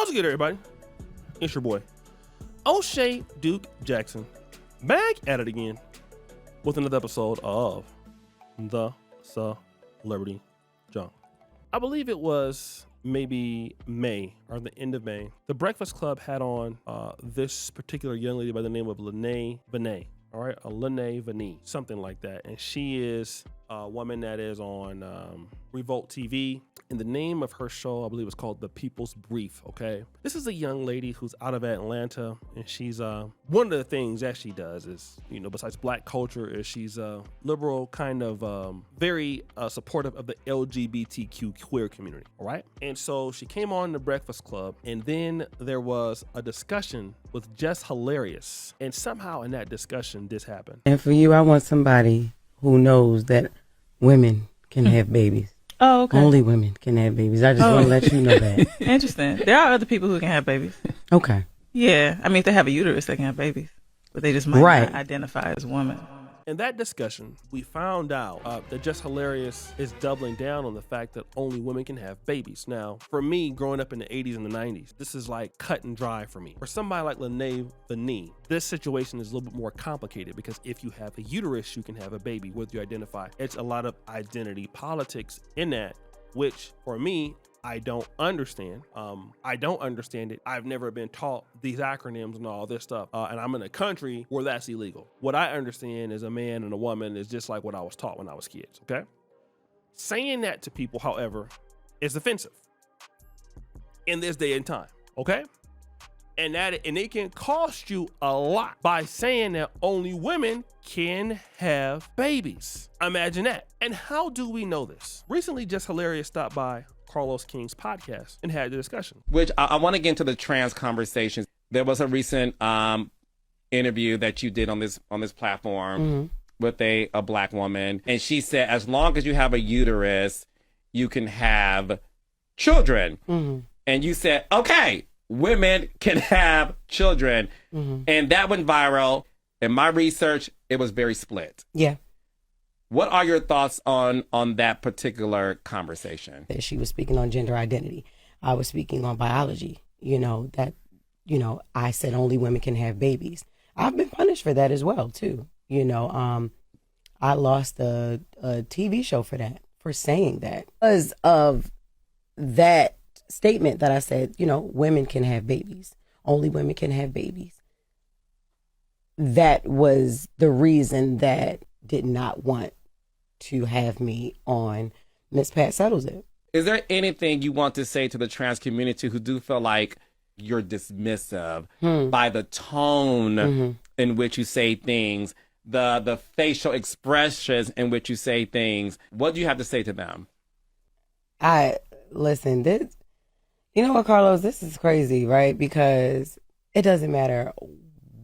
What's good, everybody? It's your boy, O'Shea Duke Jackson, back at it again with another episode of The Celebrity Junk. I believe it was maybe May or the end of May. The Breakfast Club had on this particular young lady by the name of Lene Vinay. All right, Lene Vinay, something like that. And she is a woman that is on Revolt TV. And the name of her show, I believe, is called The People's Brief, okay? This is a young lady who's out of Atlanta, and she's, one of the things that she does is, you know, besides black culture, is she's a liberal, kind of very supportive of the LGBTQ queer community, all right? And so she came on The Breakfast Club, and then there was a discussion with Jess Hilarious, and somehow in that discussion, this happened. And for you, I want somebody who knows that women can have babies. Oh, okay. Only women can have babies. I just want to let you know that. Interesting. There are other people who can have babies. Okay. Yeah. I mean, if they have a uterus, they can have babies. But they just might not identify as women. In that discussion, we found out that Jess Hilarious is doubling down on the fact that only women can have babies. Now, for me, growing up in the 80s and the 90s, this is like cut and dry for me. For somebody like Lene Vinay, this situation is a little bit more complicated because if you have a uterus, you can have a baby, whether you identify. It's a lot of identity politics in that, which for me, I don't understand. I don't understand it. I've never been taught these acronyms and all this stuff. And I'm in a country where that's illegal. What I understand as a man and a woman is just like what I was taught when I was kids, okay? Saying that to people, however, is offensive in this day and time, okay? And it can cost you a lot by saying that only women can have babies. Imagine that. And how do we know this? Recently, Jess Hilarious stopped by Carlos King's podcast and had the discussion. Which I want to get into the trans conversations. There was a recent interview that you did on this platform with a black woman, and she said, as long as you have a uterus, you can have children. And you said, okay, women can have children. And that went viral. In my research, it was very split. Yeah. What are your thoughts on that particular conversation? That she was speaking on gender identity. I was speaking on biology. I said only women can have babies. I've been punished for that as well, too. I lost a TV show for that, for saying that. Because of that statement that I said, women can have babies. Only women can have babies. That was the reason that did not want to have me on Miss Pat Settles It. Is there anything you want to say to the trans community who do feel like you're dismissive by the tone in which you say things, the facial expressions in which you say things? What do you have to say to them? Listen, you know what, Carlos, this is crazy, right? Because it doesn't matter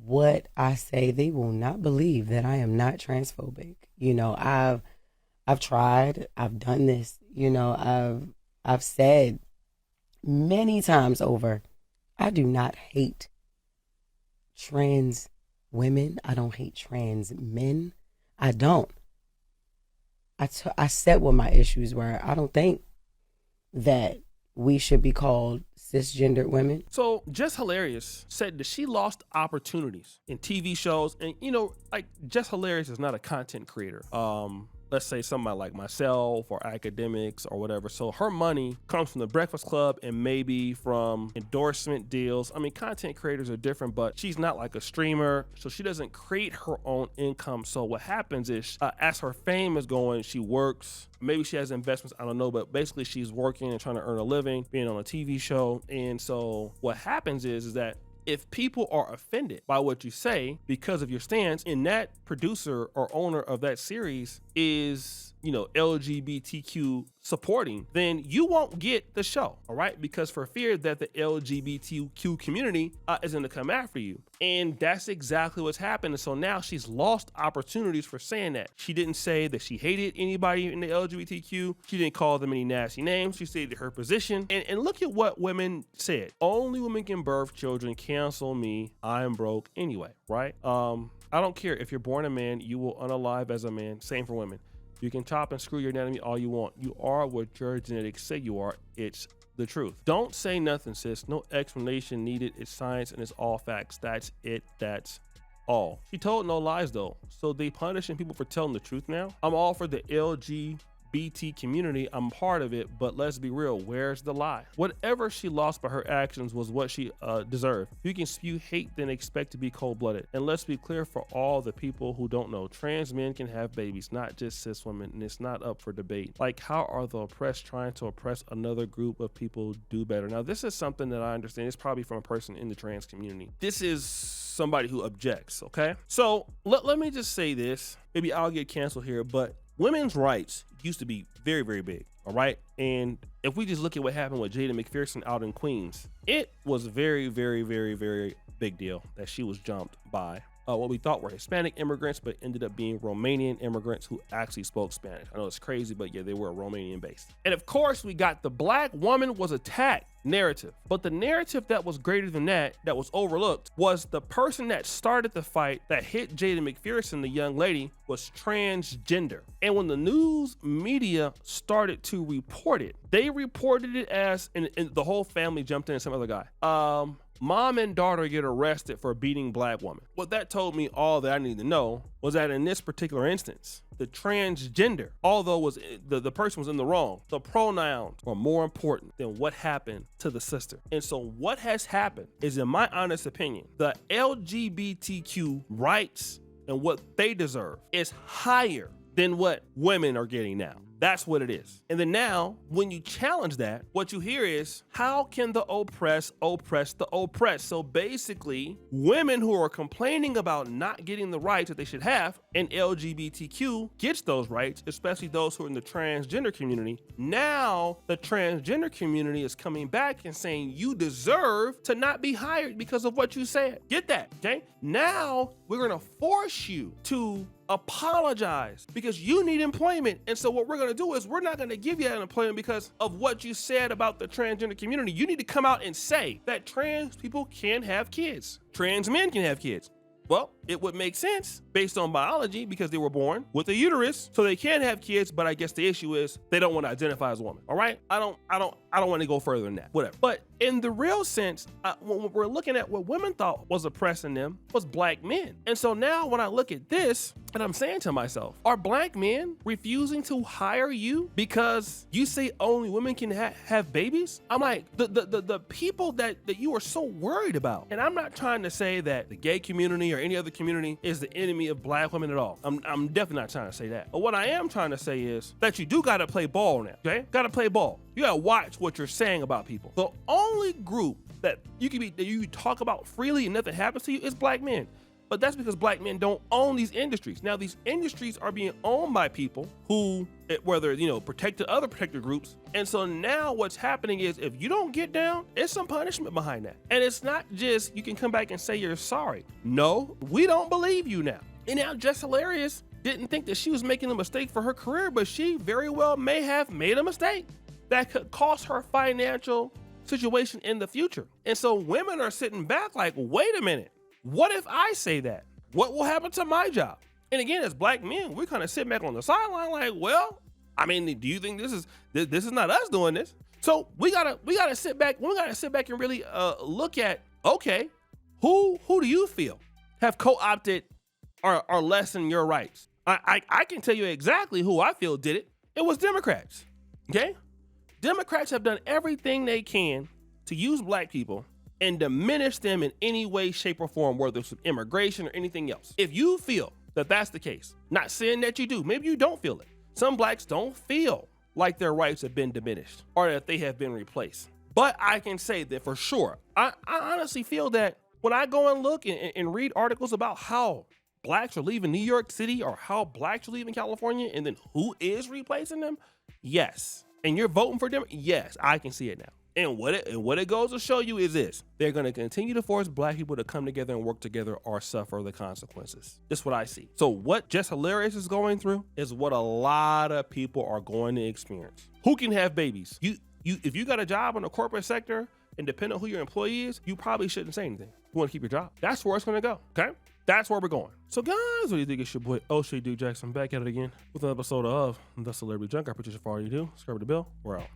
what I say, they will not believe that I am not transphobic. I've tried, I've done this, I've said many times over, I do not hate trans women. I don't hate trans men. I don't. I said what my issues were. I don't think that we should be called cisgendered women. So Jess Hilarious said that she lost opportunities in TV shows. And, Jess Hilarious is not a content creator. Let's say somebody like myself or academics or whatever. So her money comes from the Breakfast Club and maybe from endorsement deals. I mean, content creators are different, but she's not like a streamer. So she doesn't create her own income. So what happens is as her fame is going, she works. Maybe she has investments, I don't know, but basically she's working and trying to earn a living, being on a TV show. And so what happens is that if people are offended by what you say because of your stance, and that producer or owner of that series is, LGBTQ supporting, then you won't get the show, all right? Because for fear that the LGBTQ community is going to come after you. And that's exactly what's happened. And so now she's lost opportunities for saying that. She didn't say that she hated anybody in the LGBTQ. She didn't call them any nasty names. She stated her position. And look at what women said. Only women can birth children. Cancel me. I'm broke anyway, right? I don't care. If you're born a man, you will unalive as a man. Same for women. You can chop and screw your anatomy all you want. You are what your genetics say you are. It's the truth. Don't say nothing, sis. No explanation needed. It's science and it's all facts. That's it. That's all. She told no lies though. So they punishing people for telling the truth now? I'm all for the LGBT community. I'm part of it, but let's be real. Where's the lie? Whatever she lost by her actions was what she deserved. You can spew hate then expect to be cold-blooded. And let's be clear for all the people who don't know, trans men can have babies, not just cis women, and it's not up for debate. Like, how are the oppressed trying to oppress another group of people do better? Now, this is something that I understand. It's probably from a person in the trans community. This is somebody who objects, okay? So let me just say this. Maybe I'll get canceled here, but women's rights used to be very, very big, all right? And if we just look at what happened with Jada McPherson out in Queens, it was very, very, very, very big deal that she was jumped by what we thought were Hispanic immigrants, but ended up being Romanian immigrants who actually spoke Spanish. I know it's crazy, but yeah, they were Romanian based. And of course, we got the black woman was attacked narrative. But the narrative that was greater than that was overlooked, was the person that started the fight that hit Jada McPherson, the young lady, was transgender. And when the news media started to report it, they reported it as, and the whole family jumped in, some other guy. Mom and daughter get arrested for beating black woman. What that told me, all that I need to know, was that in this particular instance, the transgender, although was the person was in the wrong, the pronouns were more important than what happened to the sister. And so what has happened is, in my honest opinion, the LGBTQ rights and what they deserve is higher than what women are getting now. That's what it is. And then now, when you challenge that, what you hear is, how can the oppressed oppress the oppressed? So basically, women who are complaining about not getting the rights that they should have, and LGBTQ gets those rights, especially those who are in the transgender community. Now, the transgender community is coming back and saying, you deserve to not be hired because of what you said. Get that, okay? Now, we're gonna force you to apologize because you need employment. And so what we're going to do is, we're not going to give you that employment because of what you said about the transgender community. You need to come out and say that trans people can have kids. Trans men can have kids. Well, it would make sense based on biology because they were born with a uterus, so they can have kids. But I guess the issue is they don't want to identify as a woman. All right, I don't want to go further than that. Whatever. But in the real sense, when we're looking at what women thought was oppressing them was black men. And so now when I look at this, and I'm saying to myself, are black men refusing to hire you because you say only women can have babies? I'm like, the people that you are so worried about. And I'm not trying to say that the gay community or any other community is the enemy of black women at all. I'm definitely not trying to say that. But what I am trying to say is that you do got to play ball now, okay? Got to play ball. You got to watch what you're saying about people. The only group that you talk about freely and nothing happens to you is black men. But that's because black men don't own these industries. Now, these industries are being owned by people who, whether, protected other protected groups. And so now what's happening is, if you don't get down, it's some punishment behind that. And it's not just, you can come back and say you're sorry. No, we don't believe you now. And now Jess Hilarious didn't think that she was making a mistake for her career, but she very well may have made a mistake that could cost her financial situation in the future. And so women are sitting back like, wait a minute. What if I say that? What will happen to my job? And again, as black men, we're kind of sitting back on the sideline like, well, I mean, do you think this is not us doing this? So we gotta sit back. We gotta sit back and really look at, okay, who do you feel have co-opted or lessened your rights? I can tell you exactly who I feel did it. It was Democrats. Okay, Democrats have done everything they can to use black people and diminish them in any way, shape, or form, whether it's immigration or anything else. If you feel that that's the case, not saying that you do, maybe you don't feel it. Some blacks don't feel like their rights have been diminished or that they have been replaced. But I can say that for sure, I honestly feel that when I go and look and read articles about how blacks are leaving New York City or how blacks are leaving California and then who is replacing them, yes. And you're voting for them, yes, I can see it now. And what it goes to show you is this: they're going to continue to force black people to come together and work together or suffer the consequences. That's what I see. So what Jess Hilarious is going through is what a lot of people are going to experience. Who can have babies? If you got a job in the corporate sector and depending on who your employee is, you probably shouldn't say anything. You want to keep your job. That's where it's going to go, okay? That's where we're going. So guys, what do you think? It's your boy O'Shea Duke Jackson back at it again with an episode of The Celebrity Junk. I appreciate you for all you do. Subscribe to the bill. We're out.